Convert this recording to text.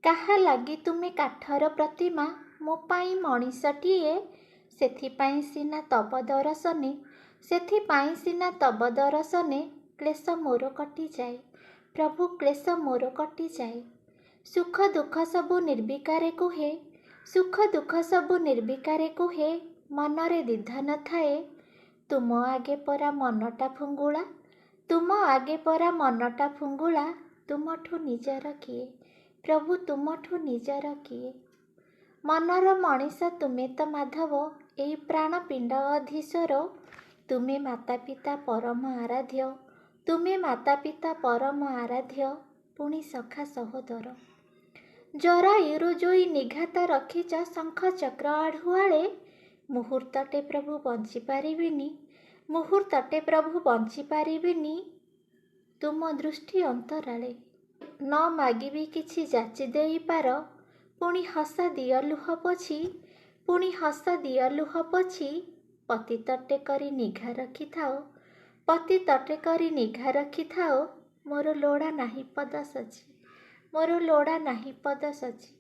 କାହା ଲାଗି ତୁମେ କାଠର ପ୍ରତିମା, ମୋ ପାଇଁ ମଣିଷଟିଏ। ସେଥିପାଇଁ ସିନା ତବ ଦରଶନେ, ସେଥିପାଇଁ ସିନା ତବ ଦରଶନେ କ୍ଲେଶ ମୋର କଟିଯାଏ। ପ୍ରଭୁ କ୍ଲେଶ ମୋର କଟିଯାଏ। ସୁଖ ଦୁଃଖ ସବୁ ନିର୍ବିକାରେ କୁହେ, ସୁଖ ଦୁଃଖ ସବୁ ନିର୍ବିକାରେ କୁହେ, ମନରେ ଦ୍ୱିଧା ନଥାଏ। ତୁମ ଆଗେ ପରା ମନଟା ଫୁଙ୍ଗୁଳା, ତୁମ ଆଗେ ପରା ମନଟା ଫୁଙ୍ଗୁଳା, ତୁମଠୁ ନିଜର କିଏ? ପ୍ରଭୁ ତୁମଠୁ ନିଜର କିଏ? ମନର ମଣିଷ ତୁମେ ତ ମାଧବ, ଏଇ ପ୍ରାଣ ପିଣ୍ଡ ଅଧୀଶ୍ୱର। ତୁମେ ମାତା ପିତା ପରମ ଆରାଧ୍ୟ, ତୁମେ ମାତା ପିତା ପରମ ଆରାଧ୍ୟ, ପୁଣି ସଖା ସହୋଦର। ଜରାୟୁରୁ ଜୋଇ ନିଘାତ ରଖିଛ ଶଙ୍ଖ ଚକ୍ର ଆଢ଼ୁଆଳେ। ମୁହୂର୍ତ୍ତଟେ ପ୍ରଭୁ ବଞ୍ଚିପାରିବିନି, ମୁହୂର୍ତ୍ତଟେ ପ୍ରଭୁ ବଞ୍ଚିପାରିବିନି ତୁମ ଦୃଷ୍ଟି ଅନ୍ତରାଳେ। ନ ମାଗିବି କିଛି ଯାଚି ଦେଇପାର, ପୁଣି ହସା ଦିଅ ଲୁହ ପୋଛି, ପୁଣି ହସା ଦିଅ ଲୁହ ପୋଛି। ପତିତଟେ କରି ନିଘା ରଖିଥାଅ, ପତିତଟେ କରି ନିଘା ରଖିଥାଅ, ମୋର ଲୋଡ଼ା ନାହିଁ ପଦ ସଜି, ମୋର ଲୋଡ଼ା ନାହିଁ ପଦ ସଜି।